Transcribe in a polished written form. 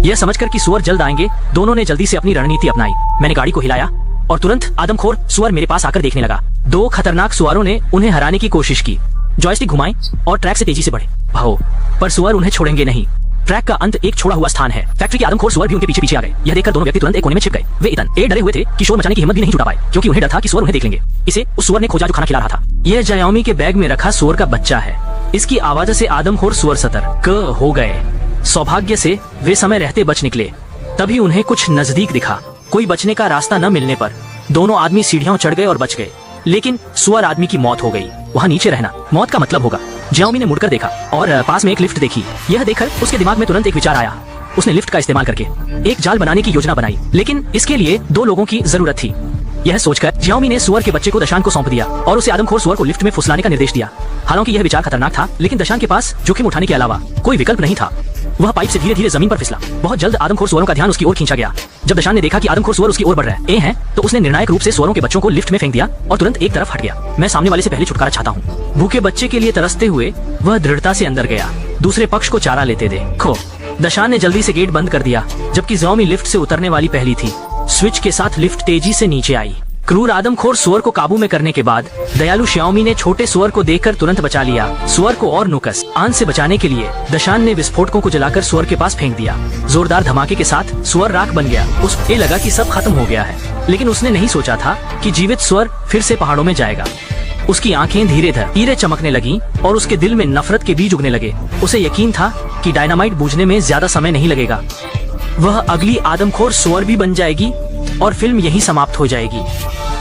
यह समझकर कि सुअर जल्द आएंगे, दोनों ने जल्दी से अपनी रणनीति अपनाई। मैंने गाड़ी को हिलाया और तुरंत आदमखोर सुअर मेरे पास आकर देखने लगा। दो खतरनाक सुअरों ने उन्हें हराने की कोशिश की। जॉयस्टिक घुमाए और ट्रैक से तेजी से बढ़े। भागो, पर सुअर उन्हें छोड़ेंगे नहीं। ट्रैक का अंत एक छोड़ा हुआ स्थान है। फैक्ट्री के आदमखोर सुअर भी उनके पीछे पीछे आ गए। यह देखकर दोनों व्यक्ति तुरंत एक कोने में छिप गए। वे इतने डरे हुए थे कि शोर मचाने की हिम्मत भी नहीं जुटा पाए, क्योंकि उन्हें डर था कि सुअर उन्हें देख लेंगे। इसे उस सुअर ने खोजा जो खाना खिला रहा था। यह जायोमी के बैग में रखा सुअर का बच्चा है। इसकी आवाज से आदमखोर सुअर सतर्क हो गए। सौभाग्य से वे समय रहते बच निकले। तभी उन्हें कुछ नजदीक दिखा। कोई बचने का रास्ता न मिलने पर दोनों आदमी सीढ़ियों चढ़ गए और बच गए। लेकिन सुअर आदमी की मौत हो गई। वहाँ नीचे रहना मौत का मतलब होगा। जायोमी ने मुड़कर देखा और पास में एक लिफ्ट देखी। यह देखकर उसके दिमाग में तुरंत एक विचार आया। उसने लिफ्ट का इस्तेमाल करके एक जाल बनाने की योजना बनाई, लेकिन इसके लिए 2 लोगों की जरूरत थी। यह सोचकर जायोमी ने सुअर के बच्चे को दशान को सौंप दिया और उसे आदमखोर सुअर को लिफ्ट में फुसलाने का निर्देश दिया। हालांकि यह विचार खतरनाक था, लेकिन दशान के पास जोखिम उठाने के अलावा कोई विकल्प नहीं था। वह पाइप से धीरे धीरे जमीन पर फिसला। बहुत जल्द आदमखोर सुअरों का ध्यान उसकी ओर खींचा गया। जब दशान ने देखा कि आदमखोर सुअर उसकी ओर बढ़ रहे हैं, तो उसने निर्णायक रूप से सुअरों के बच्चों को लिफ्ट में फेंक दिया और तुरंत एक तरफ हट गया। मैं सामने वाले से पहले छुटकारा चाहता हूँ। भूखे बच्चे के लिए तरसते हुए वह दृढ़ता से अंदर गया। दूसरे पक्ष को चारा लेते देखो। दशान ने जल्दी से गेट बंद कर दिया, जबकि जायोमी लिफ्ट से उतरने वाली पहली थी। स्विच के साथ लिफ्ट तेजी से नीचे आई। क्रूर आदमखोर सुअर को काबू में करने के बाद दयालु श्याओमी ने छोटे सुअर को देखकर तुरंत बचा लिया। सुअर को और नुकस आन से बचाने के लिए दशान ने विस्फोटकों को जलाकर सुअर के पास फेंक दिया। जोरदार धमाके के साथ सुअर राख बन गया। उसे लगा कि सब खत्म हो गया है, लेकिन उसने नहीं सोचा था कि जीवित सुअर फिर से पहाड़ों में जाएगा। उसकी आंखें धीरे धीरे चमकने लगीं और उसके दिल में नफरत के बीज उगने लगे। उसे यकीन था कि डायनामाइट बूझने में ज्यादा समय नहीं लगेगा। वह अगली आदमखोर सुअर भी बन जाएगी और फिल्म यहीं समाप्त हो जाएगी।